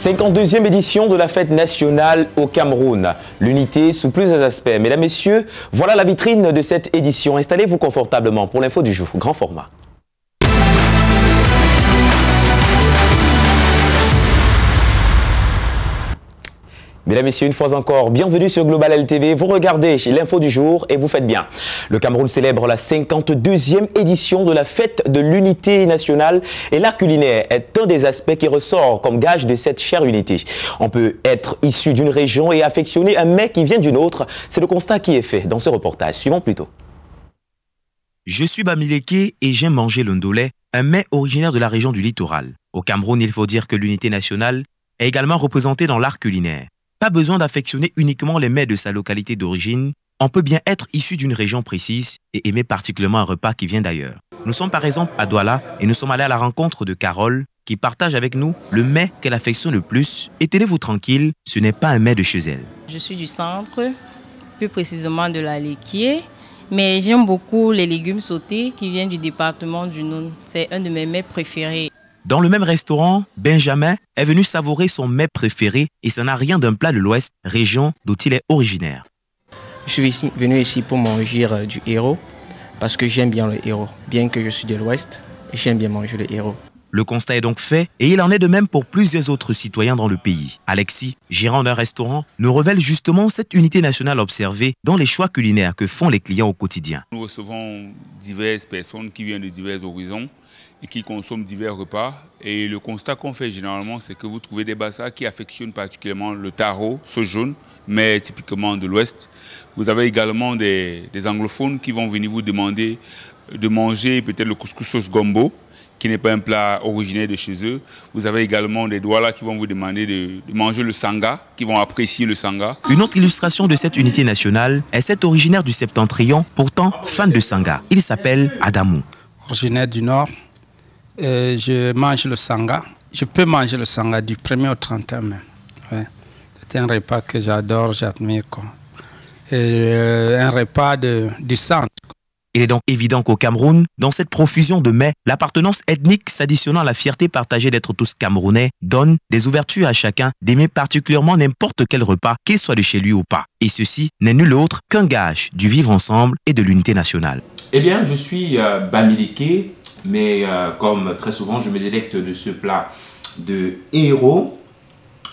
52e édition de la fête nationale au Cameroun. L'unité sous plusieurs aspects. Mesdames, Messieurs, voilà la vitrine de cette édition. Installez-vous confortablement pour l'info du jour. Grand format. Mesdames, Messieurs, une fois encore, bienvenue sur Global LTV. Vous regardez l'info du jour et vous faites bien. Le Cameroun célèbre la 52e édition de la fête de l'unité nationale et l'art culinaire est un des aspects qui ressort comme gage de cette chère unité. On peut être issu d'une région et affectionner un mets qui vient d'une autre. C'est le constat qui est fait dans ce reportage. Suivons plutôt. Je suis Bamileke et j'aime manger le ndolé, un mets originaire de la région du littoral. Au Cameroun, il faut dire que l'unité nationale est également représentée dans l'art culinaire. Pas besoin d'affectionner uniquement les mets de sa localité d'origine, on peut bien être issu d'une région précise et aimer particulièrement un repas qui vient d'ailleurs. Nous sommes par exemple à Douala et nous sommes allés à la rencontre de Carole qui partage avec nous le mets qu'elle affectionne le plus. Et tenez-vous tranquille, ce n'est pas un mets de chez elle. Je suis du centre, plus précisément de la Léquier, mais j'aime beaucoup les légumes sautés qui viennent du département du Noun. C'est un de mes mets préférés. Dans le même restaurant, Benjamin est venu savourer son mets préféré et ça n'a rien d'un plat de l'Ouest, région d'où il est originaire. Je suis venu ici pour manger du héros parce que j'aime bien le héros. Bien que je suis de l'Ouest, j'aime bien manger le héros. Le constat est donc fait et il en est de même pour plusieurs autres citoyens dans le pays. Alexis, gérant d'un restaurant, nous révèle justement cette unité nationale observée dans les choix culinaires que font les clients au quotidien. Nous recevons diverses personnes qui viennent de divers horizons et qui consomment divers repas. Et le constat qu'on fait généralement, c'est que vous trouvez des Bassa qui affectionnent particulièrement le taro, ce jaune, mais typiquement de l'Ouest. Vous avez également des anglophones qui vont venir vous demander de manger peut-être le couscous sauce gombo, qui n'est pas un plat originaire de chez eux. Vous avez également des Douala qui vont vous demander de manger le sanga, qui vont apprécier le sanga. Une autre illustration de cette unité nationale est cet originaire du Septentrion, pourtant fan de sanga. Il s'appelle Adamou. Originaire du Nord, je mange le sanga. Je peux manger le sanga du 1er au 31 mai. Ouais. C'est un repas que j'adore, j'admire. Un repas du centre. Il est donc évident qu'au Cameroun, dans cette profusion de mets, l'appartenance ethnique s'additionnant à la fierté partagée d'être tous Camerounais donne des ouvertures à chacun d'aimer particulièrement n'importe quel repas, qu'il soit de chez lui ou pas. Et ceci n'est nul autre qu'un gage du vivre ensemble et de l'unité nationale. Eh bien, je suis Bamileke, mais comme très souvent, je me délecte de ce plat de héros,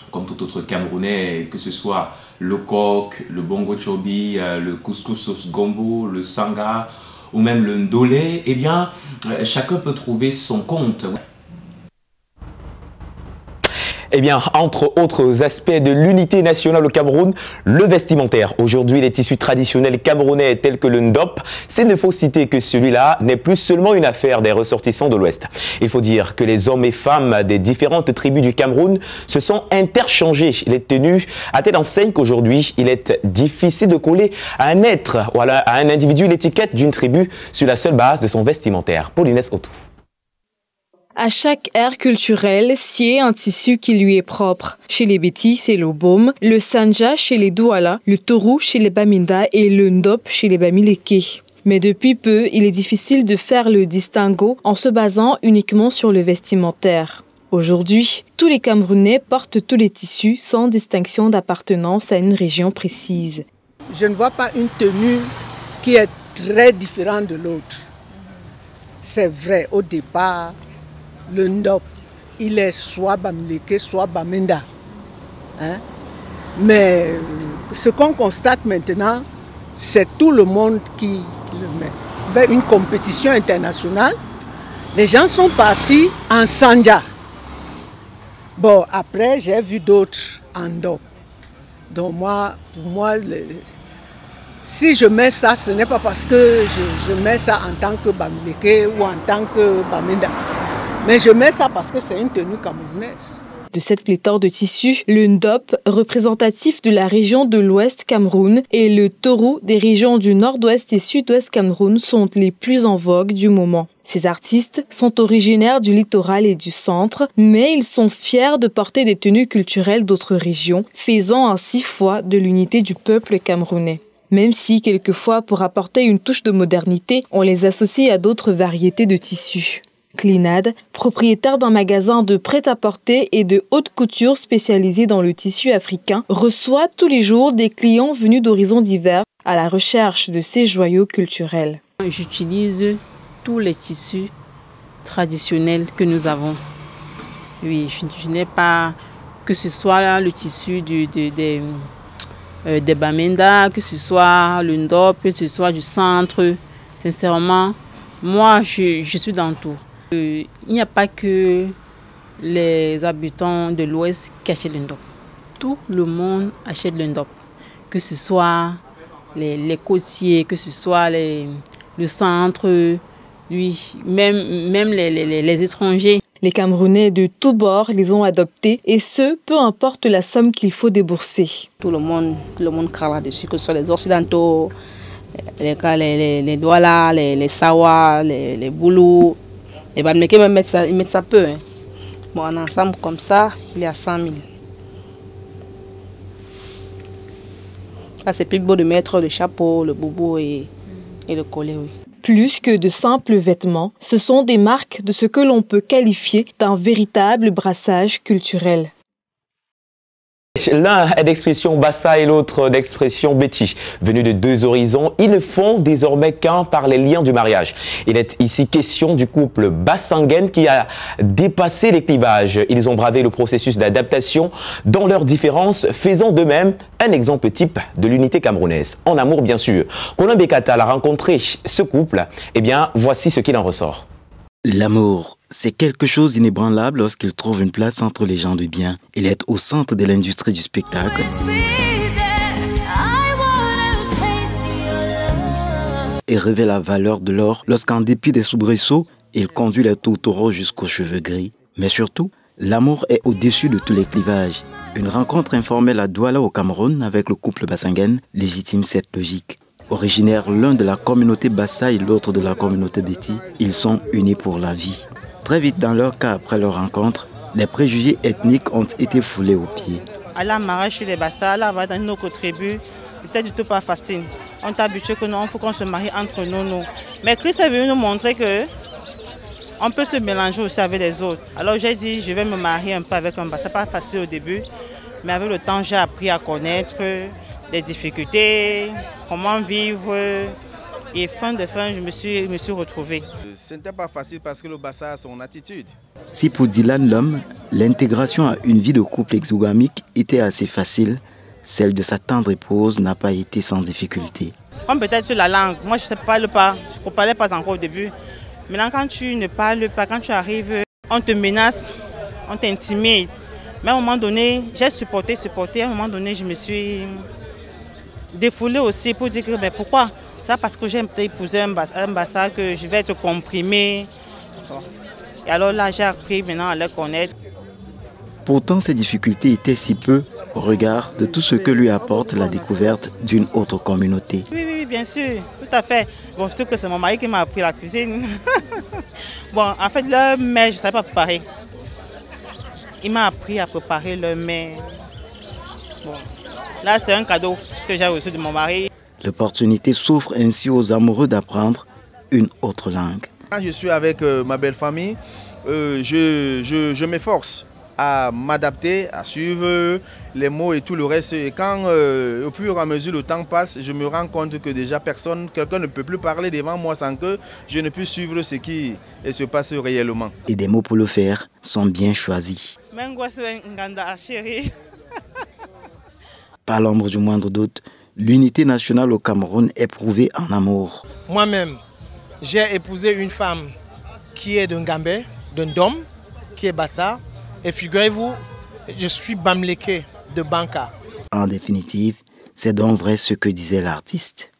comme tout autre Camerounais, que ce soit le coq, le bongo chobi, le couscous sauce gombo, le sanga ou même le ndolé, eh bien, chacun peut trouver son compte. Eh bien, entre autres aspects de l'unité nationale au Cameroun, le vestimentaire. Aujourd'hui, les tissus traditionnels camerounais tels que le ndop, s'il ne faut citer que celui-là n'est plus seulement une affaire des ressortissants de l'Ouest. Il faut dire que les hommes et femmes des différentes tribus du Cameroun se sont interchangés les tenues à telle enseigne qu'aujourd'hui, il est difficile de coller à un être ou à un individu l'étiquette d'une tribu sur la seule base de son vestimentaire. Paulinès Otou. À chaque ère culturelle, sied un tissu qui lui est propre. Chez les Bétis, c'est le baume, le sanja chez les Douala, le tourou chez les Baminda et le ndop chez les Bamileke. Mais depuis peu, il est difficile de faire le distinguo en se basant uniquement sur le vestimentaire. Aujourd'hui, tous les Camerounais portent tous les tissus sans distinction d'appartenance à une région précise. Je ne vois pas une tenue qui est très différente de l'autre. C'est vrai, au départ, le ndop, il est soit Bamileke, soit Baminda. Mais ce qu'on constate maintenant, c'est tout le monde qui le met. Vers une compétition internationale, les gens sont partis en sanja. Bon, après, j'ai vu d'autres en ndop. Donc pour moi, si je mets ça, ce n'est pas parce que je mets ça en tant que Bamileke ou en tant que Baminda. Mais je mets ça parce que c'est une tenue camerounaise. De cette pléthore de tissus, le ndop, représentatif de la région de l'Ouest Cameroun, et le tourou des régions du Nord-Ouest et Sud-Ouest Cameroun sont les plus en vogue du moment. Ces artistes sont originaires du littoral et du centre, mais ils sont fiers de porter des tenues culturelles d'autres régions, faisant ainsi foi de l'unité du peuple camerounais. Même si, quelquefois, pour apporter une touche de modernité, on les associe à d'autres variétés de tissus. Clinad, propriétaire d'un magasin de prêt-à-porter et de haute couture spécialisé dans le tissu africain, reçoit tous les jours des clients venus d'horizons divers à la recherche de ces joyaux culturels. J'utilise tous les tissus traditionnels que nous avons. Oui, je n'ai pas, que ce soit le tissu des Bamenda, que ce soit le Ndop, que ce soit du centre. Sincèrement, moi, je suis dans tout. Il n'y a pas que les habitants de l'Ouest qui achètent le Ndop. Tout le monde achète le Ndop. Que ce soit les côtiers, que ce soit le centre, oui, même les étrangers. Les Camerounais de tous bords les ont adoptés et ce, peu importe la somme qu'il faut débourser. Tout le monde craint là-dessus, que ce soit les Occidentaux, les Douala, les Sawa, les Boulous. Les Bamileke ils mettent ça peu. Hein. Bon, en ensemble comme ça, il y a 100 000. Là, c'est plus beau de mettre le chapeau, le boubou et le collet. Oui. Plus que de simples vêtements, ce sont des marques de ce que l'on peut qualifier d'un véritable brassage culturel. L'un est d'expression Bassa et l'autre d'expression Betty. Venus de deux horizons, ils ne font désormais qu'un par les liens du mariage. Il est ici question du couple Bassangen qui a dépassé les clivages. Ils ont bravé le processus d'adaptation dans leurs différences, faisant de même un exemple type de l'unité camerounaise. En amour, bien sûr. Colin Bekatal a rencontré ce couple. Eh bien, voici ce qu'il en ressort. L'amour, c'est quelque chose d'inébranlable lorsqu'il trouve une place entre les gens de bien. Il est au centre de l'industrie du spectacle et révèle la valeur de l'or lorsqu'en dépit des soubresauts, il conduit les tourtereaux jusqu'aux cheveux gris. Mais surtout, l'amour est au-dessus de tous les clivages. Une rencontre informelle à Douala au Cameroun avec le couple Bassangen légitime cette logique. Originaires l'un de la communauté Bassa et l'autre de la communauté Betty, ils sont unis pour la vie. Très vite dans leur cas après leur rencontre, les préjugés ethniques ont été foulés aux pieds. À la mariage chez les Bassa, là, dans notre tribu, c'était du tout pas facile. On t'a habitué que non, il faut qu'on se marie entre nous. Mais Christ est venu nous montrer que on peut se mélanger aussi avec les autres. Alors j'ai dit, je vais me marier un peu avec un Bassa. C'est pas facile au début, mais avec le temps, j'ai appris à connaître les difficultés, comment vivre. Et fin de fin, je me suis retrouvé. Ce n'était pas facile parce que le Bassa a son attitude. Si pour Dylan l'homme, l'intégration à une vie de couple exogamique était assez facile, celle de sa tendre épouse n'a pas été sans difficulté. Comme peut-être sur la langue, moi je ne parle pas, je ne parlais pas encore au début. Maintenant quand tu ne parles pas, quand tu arrives, on te menace, on t'intimide. Mais à un moment donné, j'ai supporté, à un moment donné je me suis défoulée aussi pour dire que mais pourquoi? Ça parce que j'ai épousé un Bassa que je vais être comprimée. Et alors là, j'ai appris maintenant à le connaître. Pourtant, ces difficultés étaient si peu au regard de tout ce que lui apporte la découverte d'une autre communauté. Oui, bien sûr, tout à fait. Bon, surtout que c'est mon mari qui m'a appris la cuisine. Bon, en fait, le mets, je ne savais pas préparer. Il m'a appris à préparer le mets. Bon, là, c'est un cadeau que j'ai reçu de mon mari. L'opportunité s'offre ainsi aux amoureux d'apprendre une autre langue. Quand je suis avec ma belle famille, je m'efforce à m'adapter, à suivre les mots et tout le reste. Et quand au fur et à mesure le temps passe, je me rends compte que déjà quelqu'un ne peut plus parler devant moi sans que je ne puisse suivre ce qui se passe réellement. Et des mots pour le faire sont bien choisis. Pas l'ombre du moindre doute, l'unité nationale au Cameroun est prouvée en amour. Moi-même, j'ai épousé une femme qui est d'un Gambé, d'un Dom, qui est Bassa. Et figurez-vous, je suis Bamileke de Banka. En définitive, c'est donc vrai ce que disait l'artiste.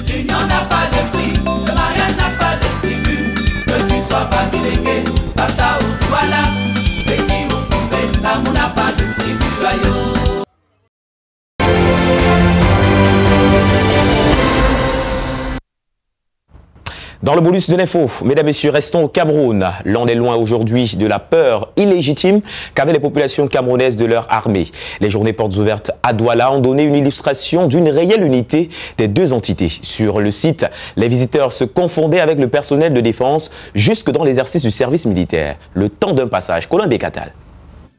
L'union n'a pas de prix, le mariage n'a pas de tribu. Que tu sois Bamileke, Bassa ou Douala, Betty ou Fumbe, l'amour n'a pas de tribu, aïe. Dans Dans le bonus de l'info, mesdames et messieurs, restons au Cameroun. L'on est loin aujourd'hui de la peur illégitime qu'avaient les populations camerounaises de leur armée. Les journées portes ouvertes à Douala ont donné une illustration d'une réelle unité des deux entités. Sur le site, les visiteurs se confondaient avec le personnel de défense jusque dans l'exercice du service militaire. Le temps d'un passage. Colin Bécatal.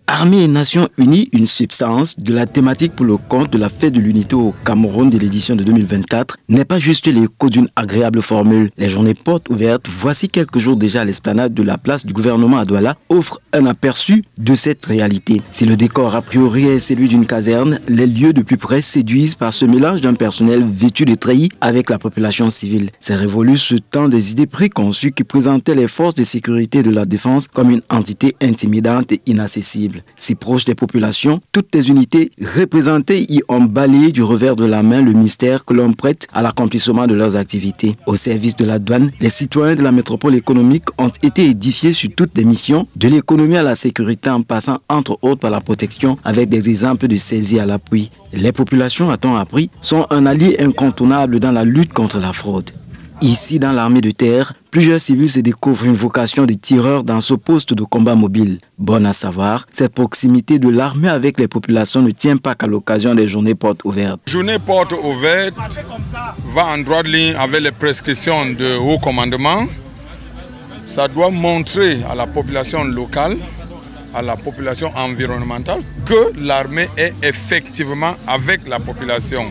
Armée et Nations Unies, une substance de la thématique pour le compte de la fête de l'unité au Cameroun de l'édition de 2024 n'est pas juste l'écho d'une agréable formule. Les journées portes ouvertes, voici quelques jours déjà à l'esplanade de la place du gouvernement à Douala, offrent un aperçu de cette réalité. Si le décor a priori est celui d'une caserne, les lieux de plus près séduisent par ce mélange d'un personnel vêtu de treillis avec la population civile. C'est révolu ce temps des idées préconçues qui présentaient les forces de sécurité de la défense comme une entité intimidante et inaccessible. Si proche des populations, toutes les unités représentées y ont balayé du revers de la main le mystère que l'on prête à l'accomplissement de leurs activités. Au service de la douane, les citoyens de la métropole économique ont été édifiés sur toutes les missions, de l'économie à la sécurité en passant entre autres par la protection avec des exemples de saisie à l'appui. Les populations, a-t-on appris, sont un allié incontournable dans la lutte contre la fraude. Ici, dans l'armée de terre, plusieurs civils se découvrent une vocation de tireur dans ce poste de combat mobile. Bon à savoir, cette proximité de l'armée avec les populations ne tient pas qu'à l'occasion des journées portes ouvertes. Journée portes ouvertes va en droite ligne avec les prescriptions de haut commandement. Ça doit montrer à la population locale, à la population environnementale, que l'armée est effectivement avec la population.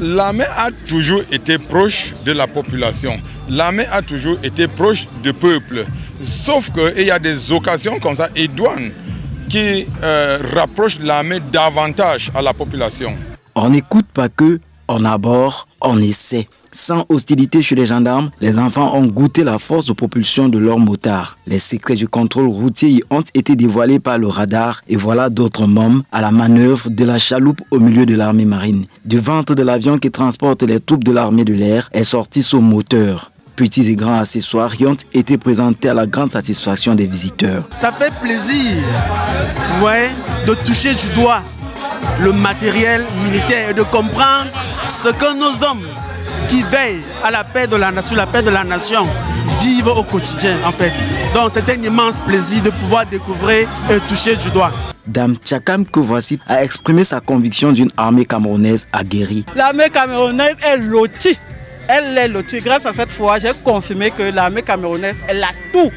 L'armée a toujours été proche de la population. L'armée a toujours été proche du peuple. Sauf qu'il y a des occasions comme ça, et douanes, qui rapprochent l'armée davantage à la population. On n'écoute pas que, on aborde, on essaie. Sans hostilité chez les gendarmes, les enfants ont goûté la force de propulsion de leurs motards. Les secrets du contrôle routier y ont été dévoilés par le radar et voilà d'autres mômes à la manœuvre de la chaloupe au milieu de l'armée marine. Du ventre de l'avion qui transporte les troupes de l'armée de l'air est sorti son moteur. Petits et grands accessoires y ont été présentés à la grande satisfaction des visiteurs. Ça fait plaisir, vous voyez, de toucher du doigt le matériel militaire et de comprendre ce que nos hommes qui veillent à la paix de la nation, vivent au quotidien en fait. Donc c'est un immense plaisir de pouvoir découvrir et toucher du doigt. Dame Tchakam que voici a exprimé sa conviction d'une armée camerounaise aguerrie. L'armée camerounaise est lotie. Elle est lotie. Grâce à cette foi, j'ai confirmé que l'armée camerounaise, elle a tout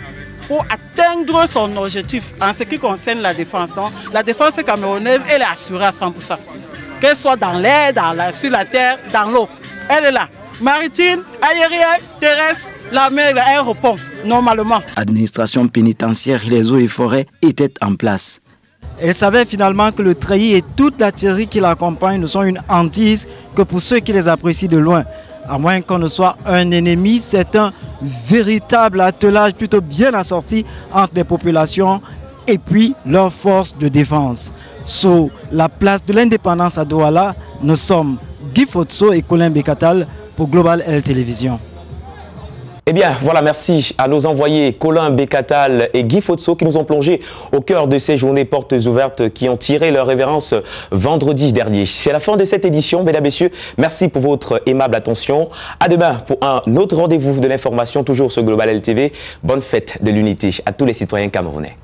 pour atteindre son objectif en ce qui concerne la défense. Donc, la défense camerounaise, elle est assurée à 100%. Qu'elle soit dans l'air, sur la terre, dans l'eau. Elle est là. Maritime, aérienne, terrestre, l'armée, elle répond normalement. Administration pénitentiaire, les eaux et forêts étaient en place. Elle savait finalement que le treillis et toute l'artillerie qui l'accompagne ne sont une hantise que pour ceux qui les apprécient de loin. À moins qu'on ne soit un ennemi, c'est un véritable attelage plutôt bien assorti entre les populations et puis leurs forces de défense. Sur la place de l'indépendance à Douala, nous sommes Guy Fotso et Colin Bécatal pour Global L Télévision. Eh bien, voilà, merci à nos envoyés Colin Bécatal et Guy Fotso qui nous ont plongé au cœur de ces journées portes ouvertes qui ont tiré leur révérence vendredi dernier. C'est la fin de cette édition, mesdames et messieurs. Merci pour votre aimable attention. À demain pour un autre rendez-vous de l'information, toujours sur Global L TV. Bonne fête de l'unité à tous les citoyens camerounais.